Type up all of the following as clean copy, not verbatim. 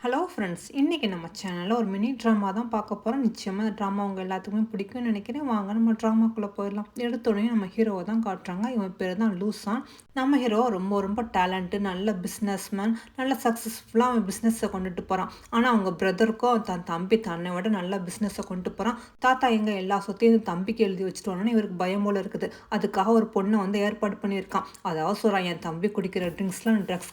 Hello friends, இன்றைக்கி நம்ம சேனலில் ஒரு மினி ட்ராமா தான் பார்க்க போகிறோம். நிச்சயமாக அந்த ட்ராமா உங்கள் எல்லாத்துக்குமே பிடிக்கும்னு நினைக்கிறேன். வாங்க நம்ம ட்ராமாக்குள்ளே போயிடலாம். எடுத்தோடனே நம்ம ஹீரோவை தான் காட்டுறாங்க. இவன் பேர் தான் லூசான். நம்ம ஹீரோ ரொம்ப ரொம்ப டேலண்ட்டு, நல்ல பிஸ்னஸ்மேன், நல்ல சக்ஸஸ்ஃபுல்லாக அவன் பிஸ்னஸை கொண்டுட்டு போகிறான். ஆனால் அவங்க பிரதருக்கும் தன் தம்பி தன்னை விட நல்ல பிஸ்னஸை கொண்டு போகிறான். தாத்தா எங்கே எல்லா சொத்தையும் தம்பிக்கு எழுதி வச்சுட்டு வரணும்னு இவருக்கு பயம் போல் இருக்குது. அதுக்காக ஒரு பொண்ணை வந்து ஏற்பாடு பண்ணியிருக்கான். அதாவது சொல்கிறான், என் தம்பி குடிக்கிற ட்ரிங்க்ஸ்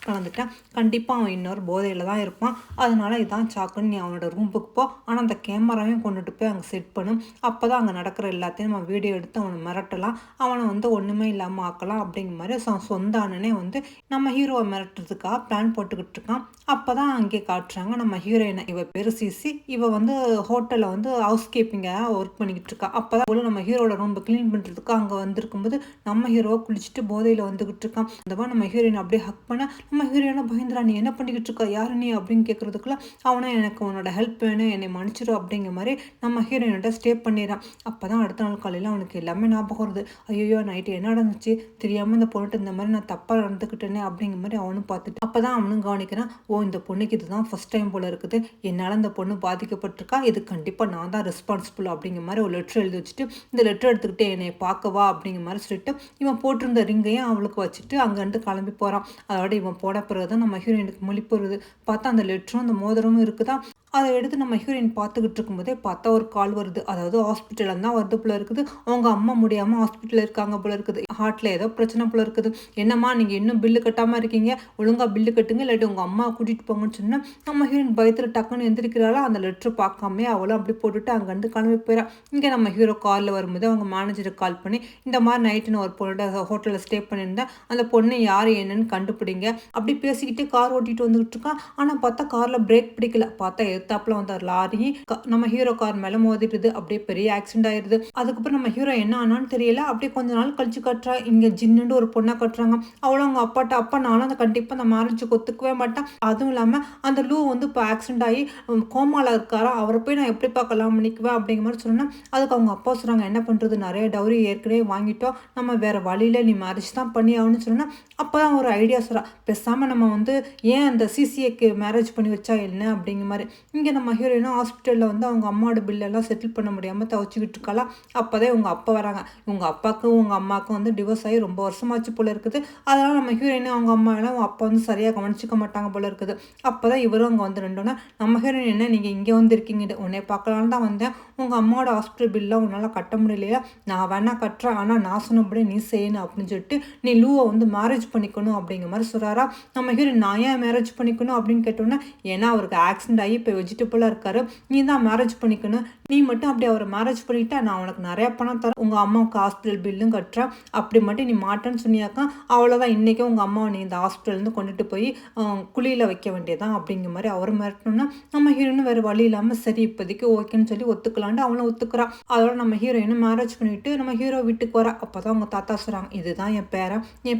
கலந்துட்டேன், கண்டிப்பாக அவன் இன்னொரு போதையில் தான் இருப்பான், அதனால இதான் சாக்குன்னு நீ அவனோட ரூமுக்கு போ, ஆனால் அந்த கேமராவையும் கொண்டுட்டு போய் அங்கே செட் பண்ணும், அப்போ தான் அங்கே நடக்கிற எல்லாத்தையும் நம்ம வீடியோ எடுத்து அவனை மிரட்டலாம், அவனை வந்து ஒன்றுமே இல்லாமல் ஆக்கலாம் அப்படிங்கிற மாதிரி சொந்த அண்ணனே வந்து நம்ம ஹீரோவை மிரட்டுறதுக்காக பிளான் போட்டுக்கிட்டு இருக்கான். அப்போ தான் அங்கே காட்டுறாங்க நம்ம ஹீரோயினை. இவ பேர் சிசி. இவ வந்து ஹோட்டலில் வந்து ஹவுஸ் கீப்பிங்காக ஒர்க் பண்ணிக்கிட்டு இருக்கா. அப்போ தான் நம்ம ஹீரோட ரூம் க்ளீன் பண்ணுறதுக்கு அங்கே வந்திருக்கும்போது நம்ம ஹீரோவை குளிச்சுட்டு போதையில் வந்துக்கிட்டு இருக்கான். அந்த மாதிரி நம்ம ஹீரோயின் அப்படியே ஹக் பண்ண நம்ம ஹீரோயினை பயந்துரா, நீ என்ன பண்ணிக்கிட்டு இருக்கா, யாரு நீ அப்படின்னு கேட்குறதுக்குள்ள அவனை எனக்கு உன்னோட ஹெல்ப் வேணும், என்னை மன்னிச்சிடும் அப்படிங்கிற மாதிரி நம்ம ஹீரோயினோட ஸ்டே பண்ணிடுறான். அப்போ தான் அடுத்த நாள் காலையில் அவனுக்கு எல்லாமே ஞாபகம் வருது. ஐயோ, நைட்டு என்ன நடந்துச்சு தெரியாமல் இந்த பொண்ணுட்டு இந்த மாதிரி நான் தப்பாக நடந்துக்கிட்டேனே அப்படிங்கிற மாதிரி அவனும் பார்த்துட்டு அப்போ தான் அவனும் கவனிக்கிறான். ஓ, இந்த பொண்ணுக்கு இதுதான் ஃபர்ஸ்ட் டைம் போல இருக்குது, என்னால் இந்த பொண்ணு பாதிக்கப்பட்டிருக்கா, இது கண்டிப்பாக நான் தான் ரெஸ்பான்சிபிள் அப்படிங்கிற மாதிரி ஒரு லெட்டர் எழுதி வச்சுட்டு இந்த லெட்டர் எடுத்துக்கிட்டு என்னை பார்க்கவா அப்படிங்கிற மாதிரி சொல்லிட்டு இவன் போட்டிருந்த ரிங்கையும் அவளுக்கு வச்சுட்டு அங்கேருந்து கிளம்பி போகிறான். அதோட இவன் போன பிறகு தான் நம்ம ஹீரோயினுக்கு முழிப்பு வருது. பார்த்தா அந்த லெட்டரும் அந்த மோதிரமும் இருக்குதா. அதை எடுத்து நம்ம ஹீரோயின் பார்த்துக்கிட்டு இருக்கும்போதே பார்த்தா ஒரு கால் வருது. அதாவது ஹாஸ்பிட்டலில் தான் வருது போல இருக்குது. அவங்க அம்மா முடியாமல் ஹாஸ்பிட்டலில் இருக்காங்க போல இருக்குது. ஹார்ட்டில் ஏதோ பிரச்சனை போல இருக்குது. என்னம்மா நீங்கள் இன்னும் பில்லு கட்டாமல் இருக்கீங்க, ஒழுங்காக பில்லு கட்டுங்க, இல்லாட்டி உங்கள் அம்மா கூட்டிகிட்டு போங்கன்னு சொன்னால் நம்ம ஹீரோயின் பயத்தில் டக்குன்னு எந்திரிக்கிறாளா. அந்த லெட்ரு பார்க்காமே அவளும் அப்படி போட்டுட்டு அங்கேருந்து கிளம்பி போயிடா. இங்கே நம்ம ஹீரோ காரில் வரும்போது அவங்க மேனேஜருக்கு கால் பண்ணி இந்த மாதிரி நைட்டுன்னு ஒரு பொண்ணோட ஹோட்டலில் ஸ்டே பண்ணியிருந்தேன், அந்த பொண்ணு யார் என்னன்னு கண்டுபிடிங்க அப்படி பேசிக்கிட்டே கார் ஓட்டிகிட்டு வந்துகிட்டு இருக்கான். ஆனால் பார்த்தா காரில் பிரேக் பிடிக்கல. பார்த்தா எத்தாப்புல வந்த லாரி நம்ம ஹீரோ கார் மேல மோதிடுது. அப்படியே பெரிய ஆக்சிடென்ட் ஆயிருது. அதுக்கப்புறம் நம்ம ஹீரோ என்ன ஆனான்னு தெரியல. அப்படியே கொஞ்ச நாள் கழிச்சு கட்டுறா. இங்க ஜின்னு ஒரு பொண்ணை கட்டுறாங்க. அவளும் அவங்க அப்பாட்ட, அப்பா நானும் அந்த கண்டிப்பா அந்த மேரேஜுக்கு ஒத்துக்கவே மாட்டேன், அதுவும் இல்லாம அந்த லூ வந்து இப்போ ஆக்சிடென்ட் ஆகி கோமால இருக்காரா, அவரை போய் நான் எப்படிப்பா கல்யாணம் பண்ணிக்குவேன் அப்படிங்கிற மாதிரி சொன்னா, அதுக்கு அவங்க அப்பா சொல்றாங்க, என்ன பண்றது, நிறைய டவுரி ஏற்கனவே வாங்கிட்டோம், நம்ம வேற வழியில நீ மேரேஜ் தான் பண்ணி ஆகணும்னு சொன்னா. அப்பதான் ஒரு ஐடியா சொல்றா, பேசாம நம்ம வந்து ஏன் அந்த சிசிஏக்கு மேரேஜ் பண்ணி வச்சா என்ன அப்படிங்கிற மாதிரி. இங்கே நம்ம ஹீரோயினும் ஹாஸ்பிட்டலில் வந்து அவங்க அம்மாவோட பில்லெல்லாம் செட்டில் பண்ண முடியாமல் தவச்சிக்கிட்டு இருக்கலாம். அப்போதான் இவங்க அப்பா வராங்க. இவங்க அப்பாவுக்கும் உங்கள் அம்மாவுக்கும் வந்து டிவோர்ஸ் ஆகி ரொம்ப வருஷமாச்சு போல இருக்குது. அதனால் நம்ம ஹீரோயினும் அவங்க அம்மா எல்லாம் அப்பா வந்து சரியாக கவனிச்சிக்க மாட்டாங்க போல இருக்குது. அப்போ தான் இவரும் அங்கே வந்து ரெண்டோன்னா, நம்ம ஹீரோயின் என்ன நீங்கள் இங்கே வந்து இருக்கீங்க, உன்னை பார்க்கலான்னு தான் வந்தேன், உங்கள் அம்மாவோட ஹாஸ்பிட்டல் பில்லாம் உன்னால் கட்ட முடியலையா, நான் வேணா கட்டுறேன், ஆனால் நான் சொன்னபடி நீ செய்யணும் அப்படின்னு சொல்லிட்டு நீ லூவை வந்து மேரேஜ் பண்ணிக்கணும் அப்படிங்கிற மாதிரி சொல்கிறாரா. நம்ம ஹீரோயின் நான் ஏன் மேரேஜ் பண்ணிக்கணும் அப்படின்னு கேட்டோன்னா, ஏன்னா அவருக்கு ஆக்சிடென்ட் ஆகி இப்போ வெஜிடபிளாக இருக்காரு, நீ தான் மேரேஜ் பண்ணிக்கணும், நீ மட்டும் அப்படி அவரை மேரேஜ் பண்ணிட்டா நான் உனக்கு நிறையா பணம் தரேன், உங்கள் அம்மாவுக்கு ஹாஸ்பிட்டல் பில்லும் கட்டுறேன், அப்படி மட்டும் நீ மாட்டேன்னு சொன்னியாக்கா அவ்வளோதான், இன்றைக்கே உங்கள் அம்மாவை நீ இந்த ஹாஸ்பிட்டல்லேருந்து கொண்டுட்டு போய் குழியில் வைக்க வேண்டியதான் அப்படிங்கிற மாதிரி அவர் மிரட்டணும்னா, நம்ம ஹீரோயினும் வேறு வழி இல்லாமல் சரி இப்போதைக்கு ஓகேன்னு சொல்லி ஒத்துக்கலான்ட்டு அவளும் ஒத்துக்கிறா. அதோட நம்ம ஹீரோயினும் மேரேஜ் பண்ணிவிட்டு நம்ம ஹீரோ வீட்டுக்கு வரா. அப்போ தான் அவங்க தாத்தா சொல்கிறாங்க, இதுதான் என்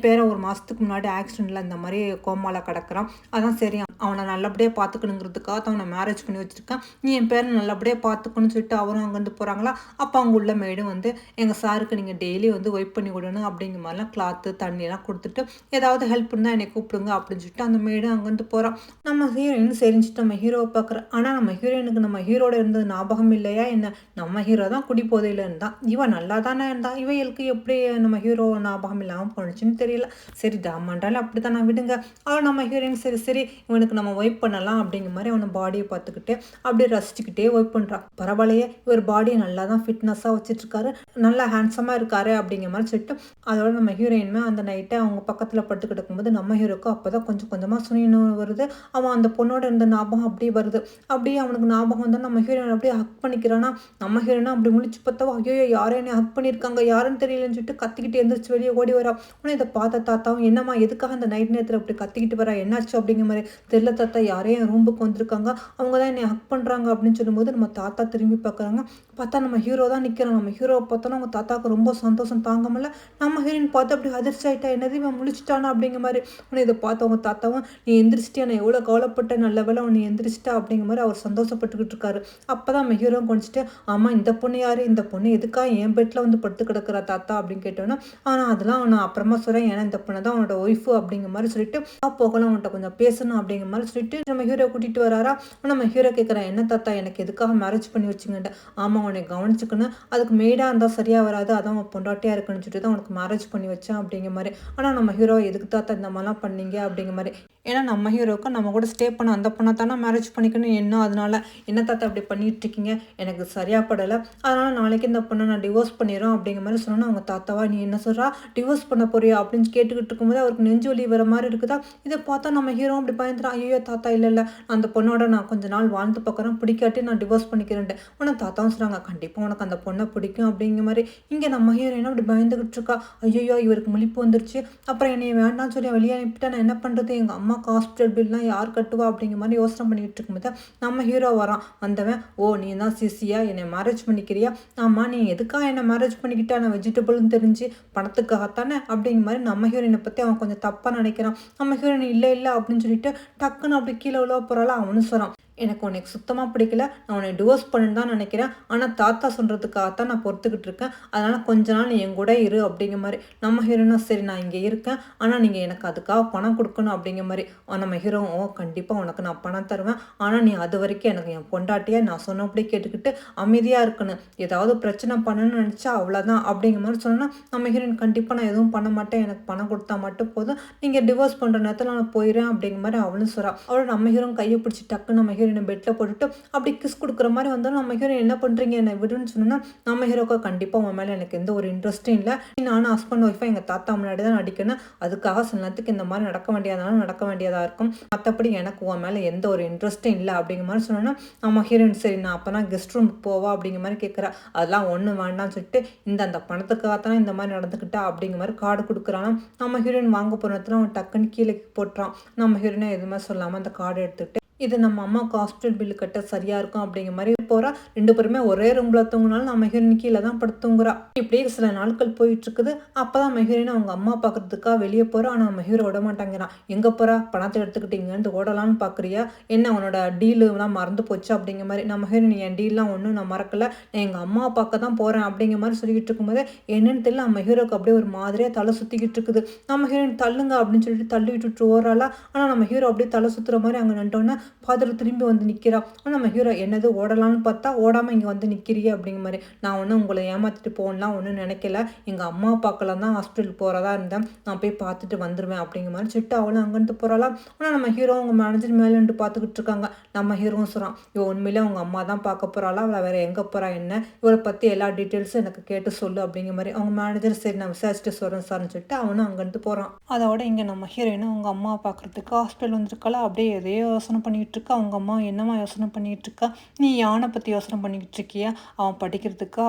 பேரன் ஒரு மாதத்துக்கு முன்னாடி ஆக்சிடென்ட்டில் இந்த மாதிரி கோமால கிடக்கிறான், அதான் சரி அவனை நல்லபடியாக பார்த்துக்கணுங்கிறதுக்காக தான் அவனை மேரேஜ் பண்ணி வச்சுருக்கேன், நீ என் பேரை நல்லபடியாக பார்த்துக்கணும்னு சொல்லிட்டு அவரும் அங்கேருந்து போகிறாங்களா. அப்போ அவங்க உள்ள மேடும் வந்து எங்கள் சாருக்கு நீங்கள் டெய்லி வந்து ஒய்ப் பண்ணி விடணும் அப்படிங்கிற மாதிரிலாம் கிளாத்து தண்ணியெல்லாம் கொடுத்துட்டு ஏதாவது ஹெல்ப் இருந்தால் என்னை கூப்பிடுங்க அப்படின்னு சொல்லிட்டு அந்த மேடும் அங்கேருந்து போகிறான். நம்ம ஹீரோயின் சரிஞ்சுட்டு நம்ம ஹீரோவை பார்க்குறேன். ஆனால் நம்ம ஹீரோயினுக்கு நம்ம ஹீரோட இருந்தது ஞாபகம் இல்லையா என்ன, நம்ம ஹீரோ தான் குடி போதையில் இருந்தான், இவன் நல்லா தானே இருந்தான், இவைகளுக்கு எப்படி நம்ம ஹீரோ ஞாபகம் இல்லாமல் போணுச்சுன்னு தெரியல. சரி தாமாண்டாலும் அப்படி தான் நான் விடுங்க. அவன் நம்ம ஹீரோயின் சரி சரி இவனுக்கு நம்ம ஒய்ப் பண்ணலாம் அப்படிங்கிற மாதிரி அவனை பாடியை பார்த்துக்கிட்டு அப்படியே ரசிச்சுக்கிட்டே ஒய்ப் பண்ணுறான். பரவாயில்லையே, இவர் பாடியை நல்லா தான் ஃபிட்னஸாக வச்சுட்ருக்காரு, நல்லா ஹேண்ட்ஸமாக இருக்காரு அப்படிங்கிற மாதிரி சொல்லிட்டு அதோட நம்ம ஹீரோயின்மே அந்த நைட்டை அவங்க பக்கத்தில் பட்டு கிடக்கும்போது நம்ம ஹீரோக்கு அப்போ தான் கொஞ்சம் கொஞ்சமாக சுனின்னு வருது. அவன் அந்த பொண்ணோட இருந்த ஞாபகம் அப்படியே வருது. அப்படியே அவனுக்கு ஞாபகம் வந்தால் நம்ம ஹீரோயின் அப்படியே ஹக் பண்ணிக்கிறானா. நம்ம ஹீரோயினா அப்படி முழிச்சு பார்த்தா, ஐயோ யாரும் என்னை ஹக் பண்ணியிருக்காங்க, யாருன்னு தெரியலன்னு சொல்லிட்டு கத்திக்கிட்டு எந்திரிச்சு வெளியே ஓடி வரா. உடனே இதை பார்த்த தாத்தாவும், என்னம்மா எதுக்காக அந்த நைட் நேரத்தில் அப்படி கத்திக்கிட்டு வரா, என்னாச்சு அப்படிங்கிற மாதிரி தெரியல தாத்தா, யாரையும் என் ரூமுக்கு வந்திருக்காங்க, அவங்க தான் என்னை ஹக் பண்ணுறாங்க அப்படின்னு சொல்லும்போது நம்ம தாத்தா திரும்பி பார்க்குறாங்க. பார்த்தா நம்ம ஹீரோ தான் நிற்கிறான். நம்ம ஹீரோவை பார்த்தோன்னா அவங்க தாத்தாவுக்கு ரொம்ப சந்தோஷம் தாங்க முடியல. நம்ம ஹீரோயின் பார்த்து அப்படி அதிர்ச்சி ஆகிட்டா, என்னது இவன் முழிச்சிட்டானா அப்படிங்கிற மாதிரி. உடனே இதை பார்த்தவங்க தாத்தாவும், நீ எந்திரிச்சிட்டியா, நான் எவ்வளோ கவலைப்பட்டேன், நல்ல வேலை நீ எந்திரிச்சிட்டா அப்படிங்கிற மாதிரி அவர் சந்தோஷப்பட்டுக்கிட்டு இருக்காரு. அப்போ தான் நம்ம ஹீரோவும் குடிச்சிட்டு, ஆமாம் இந்த பொண்ணு யார், இந்த பொண்ணு எதுக்காக என் பெட்டில் வந்து படுத்து கிடக்குறா தாத்தா அப்படின்னு கேட்டோன்னா, ஆனால் அதெல்லாம் நான் அப்புறமா சொல்கிறேன், ஏன்னா இந்த பொண்ணு தான் அவனோட ஒய்ஃபு அப்படிங்கிற மாதிரி சொல்லிட்டு போகலாம், அவன்கிட்ட கொஞ்சம் பேசணும் அப்படிங்கிற அப்படிங்கிற மாதிரி சொல்லிட்டு நம்ம ஹீரோ கூட்டிகிட்டு வராரா. நம்ம ஹீரோ கேட்குறேன், என்ன தாத்தா எனக்கு எதுக்காக மேரேஜ் பண்ணி வச்சுங்கன்ட்டு. ஆமாம் உன்னை கவனிச்சுக்கணும், அதுக்கு மெய்டாக இருந்தால் சரியாக வராது, அதான் உன் பொண்டாட்டியாக இருக்குன்னு சொல்லிட்டு தான் உனக்கு மேரேஜ் பண்ணி வச்சேன் அப்படிங்கிற மாதிரி. ஆனால் நம்ம ஹீரோ எதுக்கு தாத்தா இந்த மாதிரிலாம் பண்ணீங்க அப்படிங்கிற மாதிரி. ஏன்னா நம்ம ஹீரோக்கு நம்ம கூட ஸ்டே பண்ண அந்த பொண்ணை தானே மேரேஜ் பண்ணிக்கணும் என்ன, அதனால என்ன தாத்தா அப்படி பண்ணிட்டு இருக்கீங்க, எனக்கு சரியா படலை, அதனால நாளைக்கு இந்த பொண்ணை நான் டிவோர்ஸ் பண்ணிடுறோம் அப்படிங்கிற மாதிரி சொன்னோன்னா அவங்க தாத்தாவா நீ என்ன சொல்கிறா, டிவோர்ஸ் பண்ண போறியா அப்படின்னு கேட்டுக்கிட்டு இருக்கும்போது அவருக்கு நெஞ்சு வலி வர மாதிரி இருக்குதா. இதை பார்த்தா நம்ம ஹீரோ அப்படி பயந்துறான், ஐயோ தாத்தா இல்லை இல்லை அந்த பொண்ணோட நான் கொஞ்ச நாள் வாழ்ந்து பார்க்குறேன், பிடிக்காட்டி நான் டிவோர்ஸ் பண்ணிக்கிறேன்ட்டு. உடனே தாத்தாவும் சொல்கிறாங்க கண்டிப்பாக உனக்கு அந்த பொண்ணை பிடிக்கும் அப்படிங்கிற மாதிரி. இங்கே நம்ம ஹீரோயினும் அப்படி பயந்துகிட்டு இருக்கா, ஐயோ இவருக்கு முழிப்பு வந்துருச்சு, அப்புறம் என்னை வேண்டாம்னு சொல்லி வெளியே அனுப்பிட்டா நான் என்ன பண்ணுறது, எங்கள் அம்மாவுக்கு ஹாஸ்பிட்டல் பில்லாம் யார் கட்டுவா அப்படிங்கிற மாதிரி யோசனை பண்ணிக்கிட்டு இருக்கும்போது நம்ம ஹீரோ வரான். வந்தவன், ஓ நீ தான் சிசியா, என்னை மேரேஜ் பண்ணிக்கிறியா, ஆமாம் நீ எதுக்காக என்னை மேரேஜ் பண்ணிக்கிட்டா, நான் வெஜிடபிள்னு தெரிஞ்சு பணத்துக்காகத்தானே அப்படிங்கிற மாதிரி நம்ம ஹீரோயினை பற்றி அவன் கொஞ்சம் தப்பாக நினைக்கிறான். நம்ம ஹீரோயின் இல்லை இல்லை அப்படின்னு சொல்லிட்டு டக்குன்னு அப்படி கீழே உள்ள போகிறாள். அவனு சொல்கிறான், எனக்கு உனக்கு சுத்தமாக பிடிக்கல, நான் உன்னை டிவோர்ஸ் பண்ணுன்னு தான் நினைக்கிறேன், ஆனால் தாத்தா சொல்கிறதுக்காகத்தான் நான் பொறுத்துக்கிட்டு இருக்கேன், அதனால் கொஞ்ச நாள் நீ என் கூட இரு அப்படிங்கிற மாதிரி. நம்ம ஹீரோனா சரி நான் இங்கே இருக்கேன், ஆனால் நீங்கள் எனக்கு அதுக்காக பணம் கொடுக்கணும் அப்படிங்கிற மாதிரி. நம்ம ஹீரோ, ஓ கண்டிப்பாக உனக்கு நான் பணம் தருவேன், ஆனால் நீ அது வரைக்கும் எனக்கு என் பொண்டாட்டியை நான் சொன்னபடி கேட்டுக்கிட்டு அமைதியாக இருக்கணும், ஏதாவது பிரச்சனை பண்ணணும்னு நினச்சா அவ்வளோதான் அப்படிங்கிற மாதிரி சொன்னால் நம்ம ஹீரோயின் கண்டிப்பாக நான் எதுவும் பண்ண மாட்டேன், எனக்கு பணம் கொடுத்தா மட்டும் போதும், நீங்கள் டிவோர்ஸ் பண்ணுற நேரத்தில் நான் போயிடுறேன் அப்படிங்கிற மாதிரி அவளும் சொல்கிறா. அவளோட நம்ம ஹீரோ கையை பிடிச்சி டக்கு நம்ம ஹீரோயினை பெட்டில் போட்டுட்டு அப்படி கிஸ் கொடுக்குற மாதிரி வந்தாலும் நம்ம ஹீரோ என்ன பண்ணுறீங்க என்னை விடுன்னு சொன்னோன்னா நம்ம ஹீரோக்கா கண்டிப்பாக உன் மேலே எனக்கு எந்த ஒரு இன்ட்ரெஸ்ட்டும் இல்லை, நானும் ஹஸ்பண்ட் ஒய்ஃபாக எங்கள் தாத்தா முன்னாடி தான் நடிக்கணும், அதுக்காக சில நேரத்துக்கு இந்த மாதிரி நடக்க வேண்டியதாலும் நடக்க வேண்டியதாக இருக்கும், மற்றபடி எனக்கு உன் மேலே எந்த ஒரு இன்ட்ரெஸ்ட்டும் இல்லை அப்படிங்கிற மாதிரி சொன்னோன்னா நம்ம ஹீரோயின் சரி நான் அப்போ தான் கெஸ்ட் ரூமுக்கு போவா அப்படிங்கிற மாதிரி கேட்குறா. அதெல்லாம் ஒன்றும் வேண்டாம்னு சொல்லிட்டு அந்த பணத்துக்காகத்தானே இந்த மாதிரி நடந்துக்கிட்டா அப்படிங்கிற மாதிரி கார்டு கொடுக்குறானா. நம்ம ஹீரோயின் வாங்க போகிறதுல அவன் டக்குன்னு கீழே போட்டுறான். நம்ம ஹீரோயினை எதுவுமே சொல்லாமல் அந்த கார்டு எடுத்துக்கிட்டு இது நம்ம அம்மாவுக்கு ஹாஸ்பிட்டல் பில்லு கட்ட சரியா இருக்கும் அப்படிங்கிற மாதிரி போறா. 2 பேருமே ஒரே ரூம்ல தூங்கினாலும் நம்ம ஹீரோயின் கீழே தான் படுத்துங்கிறா. இப்படியே சில நாட்கள் போயிட்டு இருக்குது. அப்பதான் நம்ம ஹீரோயின் அவங்க அம்மா பாக்குறதுக்காக வெளியே போறா. ஆனா நம்ம ஹீரோ விட மாட்டாங்கிறான். எங்க போறா, பணத்தை எடுத்துக்கிட்டீங்கன்னு ஓடலான்னு பாக்குறியா, என்ன உன்னோட டீலு எல்லாம் மறந்து போச்சு அப்படிங்கிற மாதிரி. நம்ம ஹீரோயின் என் டீல்லாம் ஒன்றும் நான் மறக்கல, நான் எங்க அம்மா பார்க்க தான் போறேன் அப்படிங்கிற மாதிரி சொல்லிக்கிட்டு இருக்கும்போது என்னன்னு தெரியல நம்ம ஹீரோக்கு அப்படியே ஒரு மாதிரியா தலை சுத்திக்கிட்டு இருக்குது. நம்ம ஹீரோயின் தள்ளுங்க அப்படின்னு சொல்லிட்டு தள்ளி விட்டுட்டு ஓடுறாளா. ஆனா நம்ம ஹீரோ அப்படியே தலை சுத்துற மாதிரி அங்க நின்றோன்னா பார்த்துட்டு திரும்பி வந்து நிற்கிறா. ஆனால் நம்ம ஹீரோ என்னது ஓடலான்னு பார்த்தா ஓடாமல் இங்கே வந்து நிற்கிறியே அப்படிங்கிற மாதிரி. நான் ஒன்றும் உங்களை ஏமாற்றிட்டு போகலாம் ஒன்றும் நினைக்கல, எங்கள் அம்மா பார்க்கலாம் தான் ஹாஸ்பிட்டல் போகிறதா இருந்தேன், நான் போய் பார்த்துட்டு வந்துடுவேன் அப்படிங்கிற மாதிரி சொல்லிட்டு அவளும் அங்கேருந்து போகிறாளா. ஆனால் நம்ம ஹீரோ அவங்க மேனேஜர் மேலேண்டு பார்த்துக்கிட்டு இருக்காங்க. நம்ம ஹீரோவும் சொல்கிறான், இவன் உண்மையிலே அவங்க அம்மா தான் பார்க்க போகிறாளா, அவளை வேறு எங்கே போகிறா என்ன, இவளை பற்றி எல்லா டீட்டெயில்ஸும் எனக்கு கேட்டு சொல்லு அப்படிங்கிற மாதிரி. அவங்க மேனேஜர் சரி நான் விசாரிச்சுட்டு சொல்கிறேன் சார்னு சொல்லிட்டு அவனும் அங்கேருந்து போகிறான். அதோட இங்கே நம்ம ஹீரோயினும் அவங்க அம்மா பார்க்குறதுக்கு ஹாஸ்பிட்டல் வந்திருக்காளா. அப்படியே எதையோ யோசனை பண்ணிகிட்டு இருக்கா. அவங்க அம்மா என்னம்மா யோசனை பண்ணிகிட்டு இருக்கா, நீ யானை பற்றி யோசனை பண்ணிக்கிட்டு இருக்கியா, அவன் படிக்கிறதுக்கு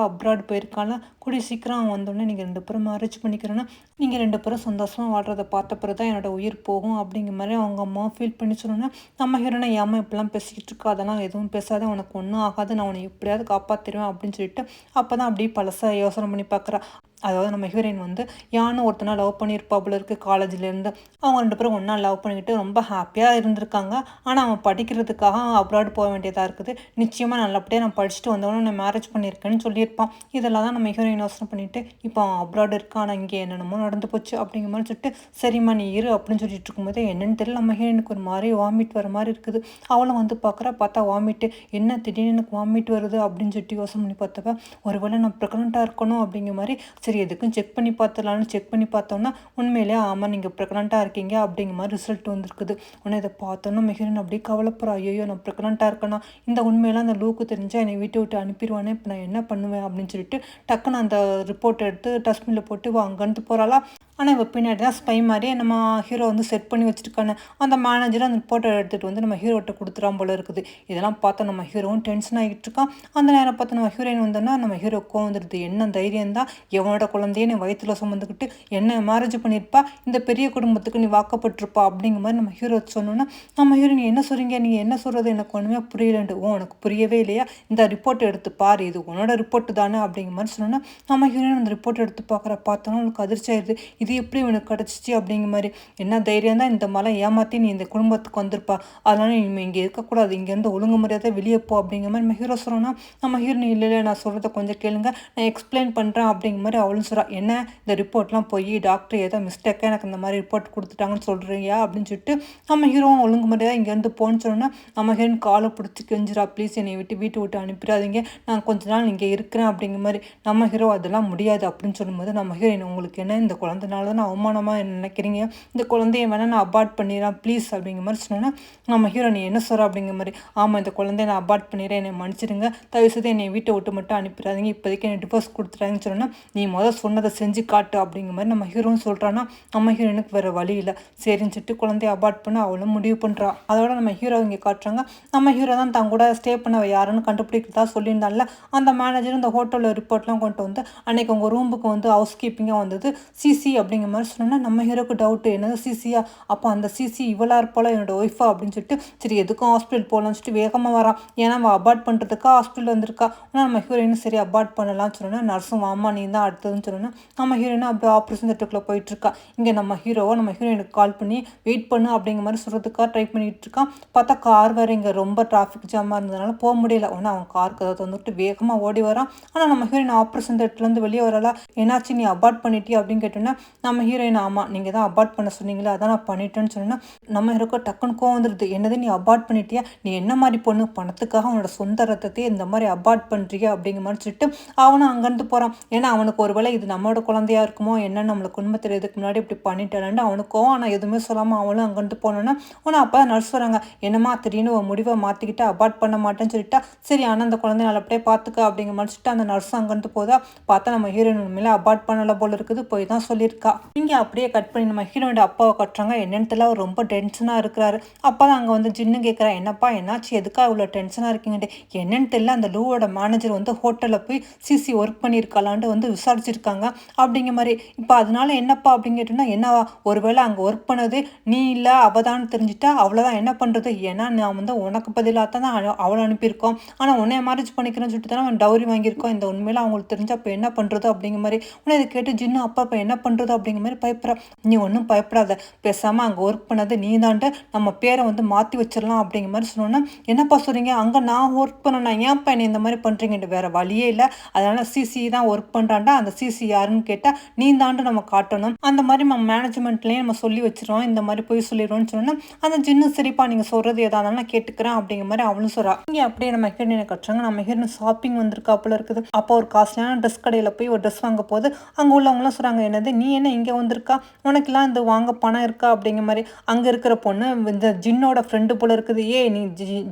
அப்ராட் போயிருக்கால, கூடிய சீக்கிரம் அவன் வந்தோடனே நீங்கள் 2 பேரும் மேரேஜ் பண்ணிக்கிறேன்னா நீங்கள் 2 பேரும் சந்தோஷமாக வாழ்கிறத பார்த்த பிறகு தான் என்னோட உயிர் போகும் அப்படிங்கிற மாதிரி அவங்க அம்மாவும் ஃபீல் பண்ணி சொன்னோன்னா நம்ம ஹீரோனை ஏமா இப்படிலாம் பேசிக்கிட்டு இருக்கா, அதெல்லாம் எதுவும் பேசாத, உனக்கு ஒன்றும் ஆகாது, நான் உன்னை எப்படியாவது காப்பாற்றிடுவேன் அப்படின்னு சொல்லிட்டு அப்போ தான் அப்படியே பழசாக யோசனை பண்ணி பார்க்குறா. அதாவது நம்ம ஹீரோயின் வந்து யானை ஒருத்தனா லவ் பண்ணியிருப்பா போல இருக்குது காலேஜ்லேருந்து. அவங்க 2 பேரும் ஒன்றா லவ் பண்ணிக்கிட்டு ரொம்ப ஹாப்பியாக இருந்திருக்காங்க. ஆனால் அவன் படிக்கிறதுக்காக அப்ராட் போக வேண்டியதாக இருக்குது. நிச்சயமாக நல்லபடியாக நான் படிச்சுட்டு வந்தவொடனே நான் மேரேஜ் பண்ணியிருக்கேன்னு சொல்லியிருப்பான். இதெல்லாம் தான் நம்ம ஹீரோயின் யோசனை பண்ணிவிட்டு இப்போ அவன் அப்ராட் இருக்கான், ஆனால் இங்கே என்னென்னமோ நடந்து போச்சு அப்படிங்கிற மாதிரி சொல்லிட்டு சரிம்மா நீ இரு அப்படின்னு சொல்லிட்டு இருக்கும்போது என்னென்னு தெரியல நம்ம ஹீரோயினுக்கு ஒரு மாதிரி வாமிட் வர மாதிரி இருக்குது. அவளும் வந்து பார்த்தா வாமிட்டு, என்ன திடீர்னு எனக்கு வாமிட் வருது அப்படின்னு சொல்லிட்டு யோசனை பண்ணி பார்த்தப்ப ஒருவேளை நான் ப்ரெக்னெண்ட்டாக இருக்கணும் அப்படிங்கிற மாதிரி சரி எதுக்கும் செக் பண்ணி பார்த்துலான்னு செக் பண்ணி பார்த்தோன்னா உண்மையிலே ஆமாம் நீங்கள் ப்ரெக்னெண்ட்டாக இருக்கீங்க அப்படிங்கிற மாதிரி ரிசல்ட் வந்துருக்குது. உடனே இதை பார்த்தோன்னா மெஹிரன் அப்படியே கவலைப்படுறா, ஐயோ நான் ப்ரெக்னெண்ட்டாக இருக்கேன்னா இந்த உண்மையெல்லாம் அந்த லூக்கு தெரிஞ்சால் என்னை வீட்டை விட்டு அனுப்பிடுவானே, இப்போ நான் என்ன பண்ணுவேன் அப்படின்னு சொல்லிட்டு டக்குன்னு அந்த ரிப்போர்ட் எடுத்து டஸ்ட்பினில் போட்டு அங்கேருந்து போகிறாளா. ஆனால் இவள் பின்னாடி தான் ஸ்பை மாதிரி நம்ம ஹீரோ வந்து செட் பண்ணி வச்சுருக்கானு அந்த மேனேஜர் அந்த ரிப்போர்ட்டை எடுத்துகிட்டு வந்து நம்ம ஹீரோட்ட கொடுத்துறான் போல இருக்குது. இதெல்லாம் பார்த்தா நம்ம ஹீரோவும் டென்ஷன் ஆகிட்டு இருக்கான். அந்த நேரம் பார்த்து நம்ம ஹீரோயின் வந்தோன்னா நம்ம ஹீரோ வந்துடுது. என்ன தைரியம் தான் எவனோட குழந்தைய நீ வயிற்றுல சுமந்துக்கிட்டு என்ன மேரேஜ் பண்ணியிருப்பா, இந்த பெரிய குடும்பத்துக்கு நீ வாக்கப்பட்டிருப்பா அப்படிங்கிற மாதிரி நம்ம ஹீரோ சொன்னோன்னா நம்ம ஹீரோ நீ என்ன சொல்கிறீங்க, நீங்கள் என்ன சொல்கிறது எனக்கு ஒன்றுமே புரியலண்டு. உனக்கு புரியவே இல்லையா, இந்த ரிப்போர்ட்டை எடுத்து பாரு, இது உன்னோட ரிப்போர்ட்டு தானே அப்படிங்கிற மாதிரி சொன்னோன்னா நம்ம ஹீரோயின் அந்த ரிப்போர்ட் எடுத்து பார்த்தோன்னா அவனுக்கு அதிர்ச்சி ஆயிடுது. இது எப்படி இவனுக்கு கிடச்சிச்சு அப்படிங்கிற மாதிரி. என்ன தைரியம் தான் இந்த மாதிரிலாம் ஏமாற்றி நீ இந்த குடும்பத்துக்கு வந்திருப்பா, அதனால நீ இங்கே இருக்கக்கூடாது, இங்கேருந்து ஒழுங்கு மரியாதை வெளியே போ அப்படிங்கிற மாதிரி நம்ம ஹீரோ சொல்கிறோன்னா, நம்ம ஹீரோயின் இல்லை இல்லை நான் சொல்கிறத கொஞ்சம் கேளுங்க, நான் எக்ஸ்பிளைன் பண்ணுறேன் அப்படிங்கிற மாதிரி அவளும் சொல்கிறா. என்ன இந்த ரிப்போர்ட்லாம் போய் டாக்டர் ஏதோ மிஸ்டேக்காக எனக்கு இந்த மாதிரி ரிப்போர்ட் கொடுத்துட்டாங்கன்னு சொல்கிறியா அப்படின்னு சொல்லிட்டு நம்ம ஹீரோவும் ஒழுங்கு மரியாதை இங்கேருந்து போன்னு சொன்னோன்னா நம்ம ஹீரோயின் காலை பிடிச்சி கெஞ்சிரா, ப்ளீஸ் என்னை வீட்டை விட்டு அனுப்பிடாதீங்க, நான் கொஞ்ச நாள் இங்கே இருக்கிறேன் அப்படிங்கிற மாதிரி. நம்ம ஹீரோ அதெல்லாம் முடியாது அப்படின்னு சொல்லும்போது நம்ம ஹீரோயின் உங்களுக்கு என்ன இந்த குழந்தைனால தான் அவமானமாக நினைக்கிறீங்க, இந்த குழந்தைய வேணால் நான் அபார்ட் பண்ணிடுறேன் ப்ளீஸ் அப்படிங்கிற மாதிரி சொன்னோன்னா நம்ம ஹீரோ நீ என்ன சொல்கிற அப்படிங்கிற மாதிரி. ஆமாம் இந்த குழந்தைய நான் அபார்ட் பண்ணிடுறேன், என்னை மன்னிச்சிடுங்க, தயவுசெய்து என்னை வீட்டை விட்டு மட்டும் அனுப்பிடாதீங்க, இப்போதைக்கு என்னை டிவோர்ஸ் கொடுத்துறாங்கன்னு சொன்னால் நீ சொன்னதை செஞ்சு காட்டு அப்படிங்கிற மாதிரி நம்ம ஹீரோன்னு சொல்கிறான்னா நம்ம ஹீரோனுக்கு வேறு வழி இல்லை. சரின்னு சொல்லிட்டு குழந்தைய அபார்ட் பண்ண அவளும் முடிவு பண்ணுறா. அதோட நம்ம ஹீரோ இங்கே காட்டுறாங்க. நம்ம ஹீரோ தான் தான் கூட ஸ்டே பண்ண யாருன்னு கண்டுபிடிக்கிறதா சொல்லியிருந்தால அந்த மேனேஜர் இந்த ஹோட்டலில் ரிப்போர்ட்லாம் கொண்டு வந்து அன்றைக்கி உங்கள் ரூமுக்கு வந்து ஹவுஸ் கீப்பிங்காக வந்தது சிசி அப்படிங்கிற மாதிரி சொன்னோன்னா நம்ம ஹீரோக்கு டவுட்டு, என்னது சிசியா, அப்போ அந்த சிசி இவளாக இருப்பாளா என்னோட ஒய்ஃபா அப்படின்னு சொல்லிட்டு சரி எதுக்கும் ஹாஸ்பிட்டல் போகலான்னு சொல்லிட்டு வேகமாக வரான். ஏன்னா அவள் அபார்ட் பண்ணுறதுக்கா ஹாஸ்பிட்டல் வந்திருக்கா. ஆனால் நம்ம ஹீரோயினும் சரி அபார்ட் பண்ணலாம்னு சொன்னோன்னா நர்ஸும் வாமா நீ தான் அடுத்ததுன்னு சொன்னோன்னா நம்ம ஹீரோயினும் அப்படியே ஆப்ரேஷன் தேட்டருக்குள்ளே போயிட்டுருக்கா. இங்கே நம்ம ஹீரோவை நம்ம ஹீரோயினுக்கு கால் பண்ணி வெயிட் பண்ணு அப்படிங்கிற மாதிரி சொல்கிறதுக்காக ட்ரை பண்ணிகிட்டு இருக்கான். பார்த்தா கார் வேறு இங்கே ரொம்ப டிராஃபிக் ஜாமாக இருந்ததுனால போக முடியல. ஒன்று அவன் காருக்கு அதை வந்துட்டு வேகமாக ஓடி வரான். ஆனால் நம்ம ஹீரோயின் ஆப்ரேஷன் தேட்டர்லேருந்து வெளியே வரல. என்னாச்சு நீ அபார்ட் பண்ணிட்டியா அப்படின்னு கேட்டோன்னா நம்ம ஹீரோயின் ஆமாம் நீங்கள் தான் அபார்ட் பண்ண சொன்னீங்களே அதான் நான் பண்ணிட்டேன்னு சொன்னேன்னா நம்ம ஹீரோக்கு டக்குன்னு கோவம் வந்துடுது. என்னது நீ அபார்ட் பண்ணிட்டியா, நீ என்ன மாதிரி பொண்ணு, பணத்துக்காக அவனோட சொந்த ரத்தத்தையே இந்த மாதிரி அபார்ட் பண்ணுறியா அப்படிங்கிற மாதிரி சொல்லிட்டு அவனும் அங்கேருந்து போகிறான். ஏன்னா அவனுக்கு ஒரு வேளை இது நம்மளோட குழந்தையா இருக்குமோ என்ன, நம்மளுக்கு உண்மை தெரியாதுக்கு முன்னாடி இப்படி பண்ணிட்டேன்னு அவனுக்கும். ஆனால் எதுவுமே சொல்லாமல் அவனும் அங்கேருந்து போனோன்னா ஆனால் அப்போ தான் நர்ஸ் வராங்க. என்னம்மா திடீர்னு ஒரு முடிவை மாற்றிக்கிட்டு அபார்ட் பண்ண மாட்டேன்னு சொல்லிட்டா சரி ஆனால் அந்த குழந்தைய நல்லபடியே பார்த்துக்க அப்படிங்கிற மாதிரி சொல்லிட்டு அந்த நர்ஸும் அங்கேருந்து போதா. பார்த்தா நம்ம ஹீரோயின் உண்மையில அபார்ட் பண்ணலை போல இருக்குது, போய் தான் சொல்லியிருக்கா. இங்கே அப்படியே கட் பண்ணி நம்ம ஹீரோனோட அப்பாவை கட்டுறாங்க. என்னன்னு தெரியல அவர் ரொம்ப டென்ஷனாக இருக்கிறாரு. அப்போ தான் அங்கே வந்து ஜின்னு கேட்குறா, என்னப்பா என்னாச்சு, எதுக்காக இவ்வளோ டென்ஷனாக இருக்கீங்கன்ட்டு. என்னன்னு தெரியல அந்த லூவோட மேனேஜர் வந்து ஹோட்டலில் போய் சிசி ஒர்க் பண்ணியிருக்காளான்ட்டு வந்து விசாரிச்சிருக்காங்க அப்படிங்கிற மாதிரி. இப்போ அதனால என்னப்பா அப்படின்னு கேட்டோன்னா என்னவா, ஒருவேளை அங்கே ஒர்க் பண்ணது நீ இல்லை அவதான்னு தெரிஞ்சுட்டா அவ்வளோதான், என்ன பண்ணுறது, ஏன்னா நான் வந்து உனக்கு பதிலாக தான் அவளை அனுப்பியிருக்கோம், ஆனால் உன்னைய மேரேஜ் பண்ணிக்கிறேன்னு சொல்லிட்டு தானே அவன் டவுரி வாங்கியிருக்கோம், இந்த உண்மையில அவங்களுக்கு தெரிஞ்சு அப்போ என்ன பண்ணுறது அப்படிங்கிற மாதிரி. உன்னை இதை கேட்டு ஜின்னு அப்பா இப்போ என்ன பண்ணுறது அப்படிங்கிற மாதிரி பயப்படுறா. நீ ஒன்றும் பயப்படாத, பேசாமல் அங்கே ஒர்க் பண்ணது நீ தான்ட்டு நம்ம பேரை வந்து மாற்றி வச்சிடலாம் அப்படிங்கிற மாதிரி சொன்னோன்னா என்னப்பா சொல்கிறீங்க, அங்கே நான் ஒர்க் பண்ணேன்னா ஏன்ப்பா என்னை இந்த மாதிரி பண்ணுறீங்கன்ட்டு. வேறு வழியே இல்லை, அதனால் சிசி தான் ஒர்க் பண்ணுறான்டா, அந்த சிசி யாருன்னு கேட்டால் நீ தான்ட்டு நம்ம காட்டணும், அந்த மாதிரி நம்ம மேனேஜ்மெண்ட்லேயே நம்ம சொல்லி வச்சிருவோம், இந்த மாதிரி போய் சொல்லிடுவோம்னு சொன்னோன்னா அந்த ஜின்னு சரிப்பா நீங்கள் சொல்கிறது எதாக இருந்தாலும் நான் கேட்டுக்கிறேன் அப்படிங்கிற மாதிரி அவளும் சொல்கிறா. இங்கே அப்படியே நம்ம ஹீரோயினை கட்டுறாங்க. நம்ம ஹீரோயின் ஷாப்பிங் வந்திருக்காப்புல இருக்குது. அப்போ ஒரு காஸ்ட்லியான ட்ரெஸ் கடையில் போய் ஒரு ட்ரெஸ் வாங்க போது அங்கே உள்ளவங்களாம் சொல்கிறாங்க, என்னது நீ என்ன இங்கே வந்திருக்கா, உனக்கெல்லாம் இந்த வாங்க பணம் இருக்கா அப்படிங்கிற மாதிரி. அங்கே இருக்கிற பொண்ணு இந்த ஜின்னோட ஃப்ரெண்டு போல இருக்குது, நீ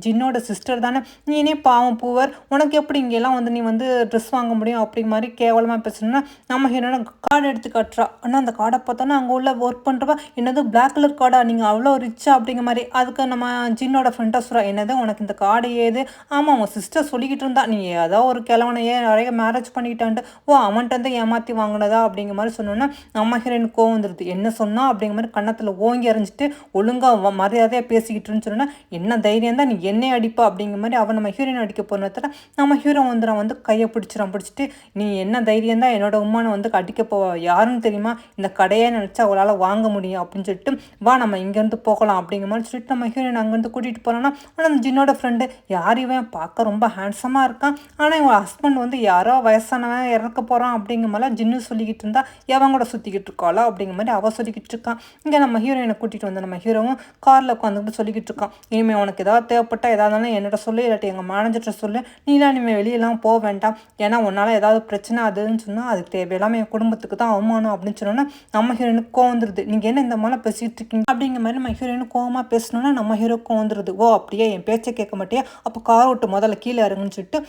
ஜின்னோட சிஸ்டர் தானே, நீனே பாவம் பூவர், உனக்கு எப்படி இங்கெல்லாம் வந்து நீ வந்து ட்ரெஸ் வாங்க முடியும் அப்படிங்கிற மாதிரி கேவலமாக பேசணும்னா நம்ம ஹீரோனை கார்டு எடுத்து காட்டுறா. ஆனால் அந்த கார்டை பார்த்தோன்னா அங்கே உள்ள ஒர்க் பண்ணுறவா என்னது பிளாக் கலர் கார்டா, நீங்கள் அவ்வளோ ரிச்சா அப்படிங்கிற மாதிரி. அதுக்கு நம்ம ஜின்னோட ஃப்ரெண்டாக சொல்கிறா, என்னது உனக்கு இந்த கார்டு ஏது, ஆமாம் உங்கள் சிஸ்டர் சொல்லிக்கிட்டு இருந்தா நீ ஏதோ ஒரு கிழவனையே நிறைய மேரேஜ் பண்ணிக்கிட்டான்ட்டு, ஓ அவன்கிட்ட வந்து ஏமாற்றி வாங்கினதா அப்படிங்கிற மாதிரி சொன்னோன்னா நம்ம ஹீரோயின் கோவம் வந்துடுது. என்ன சொன்னா அப்படிங்கிற மாதிரி கன்னத்தில் ஓங்கி அரைஞ்சிட்டு ஒழுங்காக மரியாதையாக பேசிக்கிட்டுன்னு சொன்னா என்ன தைரியம் தான் நீ என்னை அடிப்பா அப்படிங்கிற மாதிரி அவன் நம்ம ஹீரோயின் அடிக்க போனதில் நம்ம ஹீரோ வந்து நான் வந்து கையை பிடிச்சிட்டு நீ என்ன தைரியம் தான் என்னோட உம்மானை வந்து அடிக்க போவா, யாருன்னு தெரியுமா, இந்த கடையே நினச்சா அவளால் வாங்க முடியும் அப்படின்னு சொல்லிட்டு வா நம்ம இங்கேருந்து போகலாம் அப்படிங்கிற மாதிரி சொல்லிட்டு நம்ம ஹீரோயின் அங்கேருந்து கூட்டிகிட்டு போனோன்னா ஆனால் அந்த ஜின்னோட ஃப்ரெண்டு யார் இவன் பார்க்க ரொம்ப ஹேண்ட்ஸமாக இருக்கான், ஆனால் இவன் ஹஸ்பண்ட் வந்து யாரோ வயசானவன் இறக்க போகிறான் அப்படிங்கிற மாதிரிலாம் ஜின்னு சொல்லிக்கிட்டு இருந்தா எவன் கூட சுற்றிக்கிட்டு இருக்காளா அப்படிங்கிற மாதிரி அவள் சொல்லிக்கிட்டு இருக்கான். இங்கே நம்ம ஹீரோயினை கூட்டிகிட்டு வந்து நம்ம ஹீரோவும் காரில் உட்காந்துக்கிட்டு சொல்லிக்கிட்டு இருக்கான், இனிமேல் உனக்கு ஏதாவது தேவைப்பட்டா ஏதாவதுனாலும் என்னோட சொல்லு, இல்லாட்டி எங்கள் மேனேஜர்கிட்ட சொல்லு, நீலாம் இனிமேல் வெளியெல்லாம் போக வேண்டாம், ஏன்னா உன்னால் ஏதாவது பிரச்சனை அதுன்னு சொன்னால் அதுக்கு தேவையில்லாமல் என் குடும்பத்துக்கு தான் அவமானம் அப்படின்னு சொன்னோன்னா நம்ம ஹீரோயினுக்கு கோவம் வந்துடுது. நீங்கள் என்ன இந்த மாதிரிலாம் பேசிகிட்டு இருக்கீங்க அப்படிங்கிற மாதிரி நம்ம ஹீரோயினு கோவமாக பேசணுன்னா நம்ம ஹீரோ கோவம் வந்துடுது. ஓ அப்படியே என் பேச்சை கேட்க மாட்டியா, அப்போ கார் விட்டு முதல்ல கீழே இறங்குன்னு சொல்லிட்டு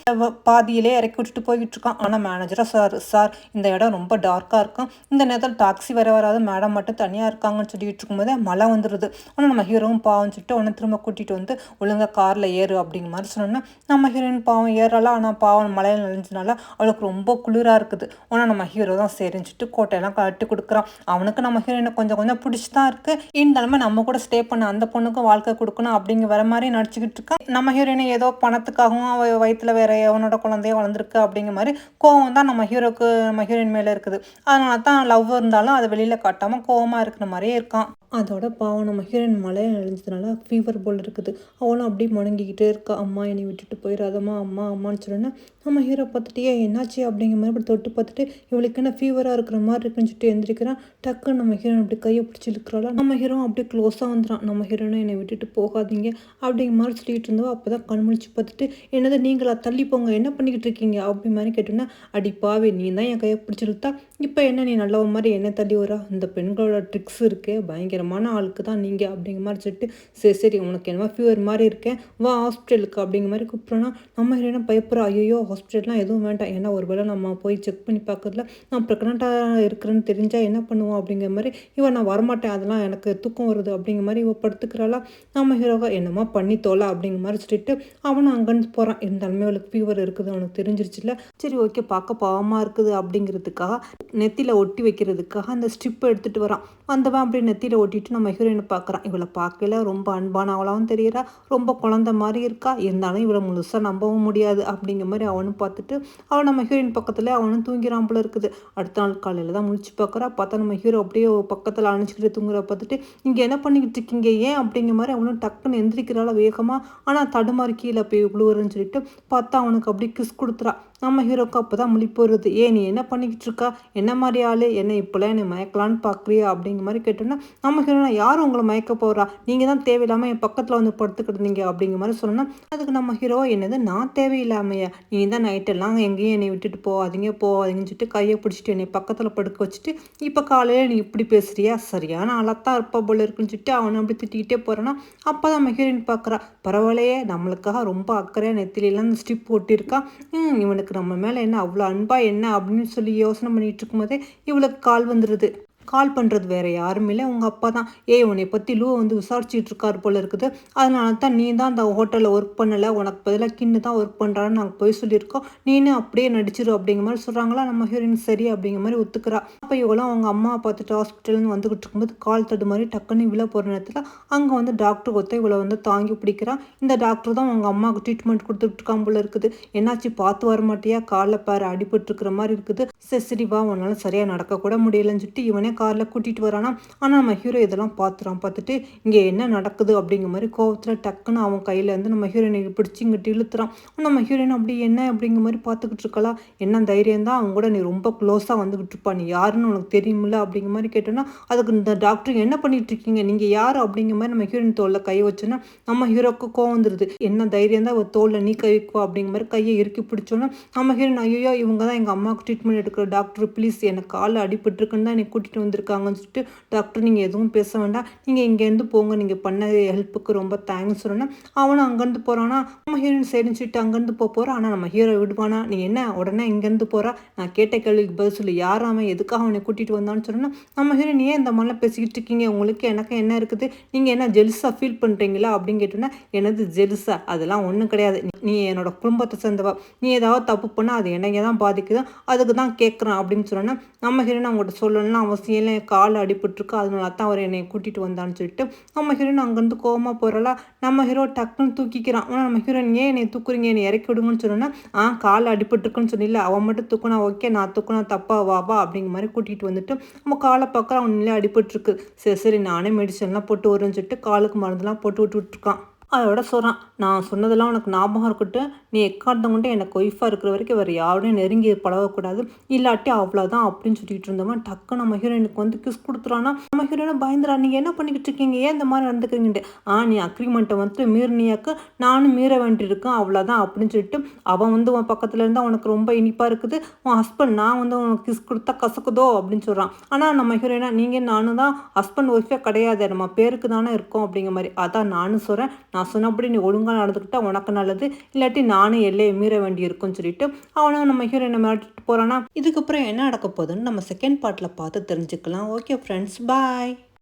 பாதியிலே இறக்கி விட்டுட்டு போய்கிட்டு இருக்கான். ஆனால் மேனேஜராக சார் இந்த இடம் ரொம்ப டார்க்காக இருக்கும், இந்த நேரத்தில் டாக்ஸி வராது, மேடம் மட்டும் தனியாக இருக்காங்கன்னு சொல்லிட்டு இருக்கும்போது மழை வந்துடுது. ஆனால் நம்ம ஹீரோவும் பாவம் சொல்லிட்டு உடனே திரும்ப கூட்டிகிட்டு வந்து ஒழுங்காக காரில் ஏறு அப்படிங்கிற மாதிரி சொன்னோன்னா நம்ம ஹீரோயின் பாவம் ஏறலாம். ஆனால் பாவம் மழையில் நனைஞ்சனால அவளுக்கு ரொம்ப குளிராக இருக்குது. ஆனால் நம்ம ஹீரோ தான் சரிஞ்சிட்டு கோட்டையெல்லாம் கட்டி கொடுக்குறான். அவனுக்கு நம்ம ஹீரோயினை கொஞ்சம் கொஞ்சம் பிடிச்சி தான் இருக்குது, இருந்தாலுமே நம்ம கூட ஸ்டே பண்ண அந்த பொண்ணுக்கும் வாழ்க்கை கொடுக்கணும் அப்படிங்கிற வர மாதிரி நடிச்சுக்கிட்டு இருக்கான். நம்ம ஹீரோயினை ஏதோ பணத்துக்காகவும் அவள் வயிற்றுல வேற எவனோட குழந்தைய வளர்ந்துருக்கு அப்படிங்கிற மாதிரி கோவம் தான் நம்ம ஹீரோயின் மேலே இருக்குது. அதனால தான் லவ் கோவம் இருந்தாலும் அதை வெளியில் காட்டாமல் கோவமாக இருக்கிற மாதிரியே இருக்கான். அதோட பாவம் நம்ம ஹீரோயின் மழையை நனைஞ்சதுனால ஃபீவர் போல் இருக்குது. அவளும் அப்படியே முடங்கிக்கிட்டே இருக்கா. அம்மா என்னை விட்டுட்டு போயிடாதம்மா அம்மா அம்மான்னு சொன்னோன்னா நம்ம ஹீரோ பார்த்துட்டு என்னாச்சு அப்படிங்கிற மாதிரி அப்படி தொட்டு பார்த்துட்டு இவளுக்கு என்ன ஃபீவராக இருக்கிற மாதிரி இருக்குன்னு சொல்லிட்டு எந்திரிக்கிறான். டக்குன்னு நம்ம ஹீரோயின் அப்படி கையை பிடிச்சி இழுக்கிறாளா. நம்ம ஹீரோ அப்படியே க்ளோஸாக வந்துடான். நம்ம ஹீரோனை என்னை விட்டுட்டு போகாதீங்க அப்படிங்கிற மாதிரி சொல்லிட்டு இருந்தோம். அப்போ தான் கண் முழிச்சு பார்த்துட்டு என்னது நீங்களா தள்ளி போங்க என்ன பண்ணிக்கிட்டு இருக்கீங்க அப்படி மாதிரி கேட்டோன்னா அடி பாவே நீ தான் என் கையை பிடிச்சி இழுத்தா இப்போ என்ன நீ நல்லவ மாதிரி என்ன தள்ளி வரா இந்த பெண்களோட ட்ரிக்ஸ் இருக்கே பயங்கரமான ஆளுக்கு தான் நீங்கள் அப்படிங்கிற மாதிரி சொல்லிட்டு சரி சரி உனக்கு என்ன ஃபீவர் மாதிரி இருக்கேன் வா ஹாஸ்பிட்டலுக்கு அப்படிங்கிற மாதிரி கூப்பிட்றோன்னா நம்ம ஹீரோயினை பயப்படுறா. ஐயோ ஹாஸ்பிட்டல்லாம் எதுவும் வேண்டாம் ஏன்னா ஒரு வேளை நம்ம போய் செக் பண்ணி பார்க்கறதுல நான் ப்ரெக்னெண்ட்டாக இருக்கிறேன்னு தெரிஞ்சால் என்ன பண்ணுவோம் அப்படிங்கிற மாதிரி இவன் நான் வரமாட்டேன் அதெல்லாம் எனக்கு தூக்கம் வருது அப்படிங்கிற மாதிரி இவன் படுத்துக்கிறாளா. நம்ம ஹீரோவை என்னமா பண்ணி தோலை அப்படிங்கிற மாதிரி சொல்லிட்டு அவனும் அங்கேருந்து போகிறான். இருந்தாலுமே அவளுக்கு ஃபீவர் இருக்குது அவனுக்கு தெரிஞ்சிருச்சுல. சரி ஓகே பார்க்க பாவமாக இருக்குது அப்படிங்கிறதுக்காக நெத்தியில் ஒட்டி வைக்கிறதுக்காக அந்த ஸ்ட்ரிப்பை எடுத்துகிட்டு வரான். வந்தவன் அப்படியே நெத்தியில் ஒட்டிட்டு நம்ம ஹீரோயினை பார்க்குறான். இவளை பார்க்கல ரொம்ப அன்பானவளாகவும் தெரியுறா ரொம்ப குழந்த மாதிரி இருக்கா. இருந்தாலும் இவளை முழுசாக நம்பவும் முடியாது அப்படிங்கிற மாதிரி அவனும் பார்த்துட்டு அவன் நம்ம ஹீரோயின் பக்கத்தில் அவனும் தூங்கிறான் போல இருக்குது. அடுத்த நாள் காலையில் தான் முழிச்சு பார்க்குறா. பார்த்தா நம்ம ஹீரோ அப்படியே பக்கத்தில் அணைச்சிக்கிட்டு தூங்குற பார்த்துட்டு இங்கே என்ன பண்ணிக்கிட்டு இருக்கீங்க ஏன் அப்படிங்கிற மாதிரி அவனும் டக்குன்னு எந்திரிக்கிறாள வேகமாக. ஆனால் தடுமாறி கீழே போய் விழுவுறன்னு சொல்லிட்டு பார்த்தா அவனுக்கு அப்படியே கிஸ் கொடுத்துறா. நம்ம ஹீரோக்கு அப்போ தான் முழிப்பு வருது. நீ என்ன பண்ணிக்கிட்டு இருக்கா என்ன மாதிரி ஆள் என்ன இப்போலாம் என்னை மயக்கலான்னு பார்க்குறியா அப்படிங்கிற மாதிரி கேட்டோன்னா நம்ம ஹீரோனா யாரும் உங்களை மயக்க போகிறா நீங்கள் தான் தேவையில்லாமல் என் பக்கத்தில் வந்து படுத்துக்கிட்டு அப்படிங்கிற மாதிரி சொன்னோன்னா அதுக்கு நம்ம ஹீரோ என்னது நான் தேவையில்லாமையா நீ தான் நைட்டெல்லாம் எங்கேயும் என்னை விட்டுட்டு போகாதீங்கன்னு சொல்லிட்டு கையை பிடிச்சிட்டு என்னை பக்கத்தில் படுக்க வச்சுட்டு இப்போ காலையில் நீ இப்படி பேசுறியா சரியான ஆளாத்தான் இருப்பா போல இருக்குன்னு சொல்லிட்டு அவனை அப்படி திட்டிகிட்டே போகிறான்னா அப்போ தான் நம்ம ஹீரோயின் பார்க்குறா. பரவாயில்லையே நம்மளுக்காக ரொம்ப அக்கறையாக நெத்திலாம் இந்த ஸ்டிப் போட்டிருக்கான். இவனுக்கு நம்ம மேலே என்ன அவ்வளோ அன்பா என்ன அப்படின்னு சொல்லி யோசனை பண்ணிட்டு இருக்கும்போதே இவளுக்கு கால் வந்துடுது. கால் பண்ணுறது வேறு யாரும் இல்லை உங்கள் அப்பா தான். உன்னை பற்றி லூ வந்து விசாரிச்சுட்டு இருக்காரு போல இருக்குது. அதனால தான் நீ தான் அந்த ஹோட்டலில் ஒர்க் பண்ணலை உனக்கு பதிலாக கின்னு தான் ஒர்க் பண்ணுறான்னு நாங்கள் போய் சொல்லியிருக்கோம் நீனு அப்படியே நடிச்சிரு அப்படிங்கிற மாதிரி சொல்கிறாங்களா. நம்ம ஹீரோயின் சரி அப்படிங்கிற மாதிரி ஒத்துக்கிறா. அப்போ இவெல்லாம் அவங்க அம்மாவை பார்த்துட்டு ஹாஸ்பிட்டல்னு வந்துக்கிட்டு இருக்கும்போது கால் தடு மாதிரி டக்குன்னு விழ போகிற நேரத்தில் அங்கே வந்து டாக்டர் ஒருத்த இவளை வந்து தாங்கி பிடிக்கிறான். இந்த டாக்டர் தான் அவங்க அம்மாவுக்கு ட்ரீட்மெண்ட் கொடுத்துட்டு இருக்கான் போல இருக்குது. என்னாச்சு பார்த்து வர மாட்டியா காலில் பாரு அடிபட்டுருக்கிற மாதிரி இருக்குது. சரி வா உன்னால சரியாக நடக்கக்கூட முடியலன்னு சொல்லிட்டு இவனே காரில் கூட்டிகிட்டு வரானா. ஆனால் நம்ம ஹீரோ இதெல்லாம் பார்த்துட்டு இங்கே என்ன நடக்குது அப்படிங்கிற மாதிரி கோவத்தில் டக்குன்னு அவன் கையிலேருந்து நம்ம ஹீரோயினை பிடிச்சி இங்கிட்டு இழுத்துறான். நம்ம ஹீரோயின் அப்படி என்ன அப்படிங்கிற மாதிரி பார்த்துக்கிட்டு இருக்கலாம். என்ன தைரியம் தான் அவங்க கூட நீ ரொம்ப க்ளோஸாக வந்துக்கிட்டு இருப்பா நீ யாருன்னு உனக்கு தெரியுமில்ல அப்படிங்கிற மாதிரி கேட்டோன்னா அதுக்கு இந்த டாக்டர் என்ன பண்ணிட்டு இருக்கீங்க நீங்கள் யார் அப்படிங்கிற மாதிரி நம்ம ஹீரோயின் தோளில் கை வச்சோன்னா நம்ம ஹீரோக்கு கோவம் வந்துடுது. என்ன தைரியம் தான் அவள் தோளில் நீ கை வைக்குவா அப்படிங்கிற மாதிரி கையை இறுக்கி பிடிச்சோன்னா நம்ம ஹீரோயின் ஐயோ இவங்க தான் எங்கள் அம்மாவுக்கு ட்ரீட்மெண்ட் எடுக்கிற டாக்டர் ப்ளீஸ் எனக்கு காலில் அடிபட்டுருக்குன்னு தான் என்னை கூட்டிகிட்டு வந்திருக்காங்கன்னு சொல்லிட்டு டாக்டர் நீங்கள் எதுவும் பேச வேண்டாம் நீங்கள் இங்கேருந்து போங்க நீங்கள் பண்ண ஹெல்ப்புக்கு ரொம்ப தேங்க்ஸ் சொன்னேன்னா அவனும் அங்கேருந்து போகிறானா. நம்ம ஹீரோயின் சரின்னு சொல்லிட்டு அங்கேருந்து போகிறான். ஆனால் நம்ம ஹீரோ விடுவானா நீ என்ன உடனே இங்கேருந்து போகிறா நான் கேட்ட கேள்விக்கு பதில் சொல்லி யாராம எதுக்காக அவனை கூட்டிகிட்டு வந்தான்னு சொன்னா நம்ம ஹீரோயின் ஏன் இந்த மாதிரிலாம் பேசிக்கிட்டு இருக்கீங்க உங்களுக்கு எனக்கு என்ன இருக்குது நீங்கள் என்ன ஜெல்ஸாக ஃபீல் பண்ணுறீங்களா அப்படின்னு கேட்டோன்னா எனது ஜெல்ஸா அதெல்லாம் ஒன்றும் கிடையாது நீ என்னோட குடும்பத்தை சேர்ந்தவா நீ ஏதாவது தப்பு பண்ணால் அது என்னைய தான் பாதிக்குது அதுக்கு தான் கேட்குறான் அப்படின்னு சொன்னோன்னா நம்ம ஹீரோயின் அவங்கள்ட்ட சொல்லணும்னா அவசியம் இல்லை கால் அடிபட்டுருக்கு அதனால தான் அவர் என்னை கூட்டிகிட்டு வந்தான்னு சொல்லிட்டு நம்ம ஹீரோயின் அங்கேருந்து கோவமாக போகிறல நம்ம ஹீரோ டக்குன்னு தூக்கிக்கிறான். ஆனால் நம்ம ஹீரோயின் ஏன் என்னை தூக்குறீங்க என்னை இறக்கி விடுங்கன்னு சொன்னோன்னா கால் அடிபட்டுருக்குன்னு சொன்னில்ல அவன் மட்டும் தூக்குனா ஓகே நான் தூக்குனா தப்பா வாவா அப்படிங்கிற மாதிரி கூட்டிகிட்டு வந்துட்டு நம்ம காலை பார்க்குற அவன் நிலை அடிபட்டுருக்கு. சரி நானே மெடிசன்லாம் போட்டு வரும்னு சொல்லிட்டு காலுக்கு மருந்துலாம் போட்டு விட்டுருக்கான். அதோட சொல்கிறான் நான் சொன்னதெல்லாம் உனக்கு ஞாபகம் இருக்கட்டும் நீ எக்கார்த்தம் கொண்டு எனக்கு ஒய்ஃபாக இருக்கிற வரைக்கும் வேறு யாரும் நெருங்கி பழகக்கூடாது இல்லாட்டி அவ்வளோதான் அப்படின்னு சொல்லிட்டு இருந்தவன் டக்கு நம்ம ஹீரோயினுக்கு வந்து கிஸ் கொடுத்துறான்னா நம்ம ஹீரோயினை பயந்துடா நீங்கள் என்ன பண்ணிக்கிட்டு இருக்கீங்க ஏன் இந்த மாதிரி நடந்துக்கிறீங்கன்ட்டு நீ அக்ரிமெண்ட்டை வந்துட்டு மீறினியாக்கு நானும் மீற வேண்டியிருக்கேன் அவ்வளோதான் அப்படின்னு சொல்லிட்டு அவன் வந்து உன் பக்கத்தில் இருந்தால் உனக்கு ரொம்ப இனிப்பாக இருக்குது உன் ஹஸ்பண்ட் நான் வந்து உனக்கு கிஸ் கொடுத்தா கசக்குதோ அப்படின்னு சொல்கிறான். ஆனால் நம்ம ஹீரோயினா நீங்கள் நானும் தான் ஹஸ்பண்ட் ஒய்ஃபே கிடையாது நம்ம பேருக்கு தானே இருக்கோம் அப்படிங்கிற மாதிரி அதான் நானும் சொல்கிறேன் நான் சொன்னபடி நீ ஒழுங்காக நடந்துக்கிட்டா உனக்கு நல்லது இல்லாட்டி நானும் எல்லையை மீற வேண்டி இருக்குன்னு சொல்லிட்டு அவனும் நம்ம ஹீரோயினை மிரட்டிட்டு போகிறானா. இதுக்கப்புறம் என்ன நடக்க போகுதுன்னு நம்ம செகண்ட் பார்ட்டில் பார்த்து தெரிஞ்சுக்கலாம். Okay friends bye.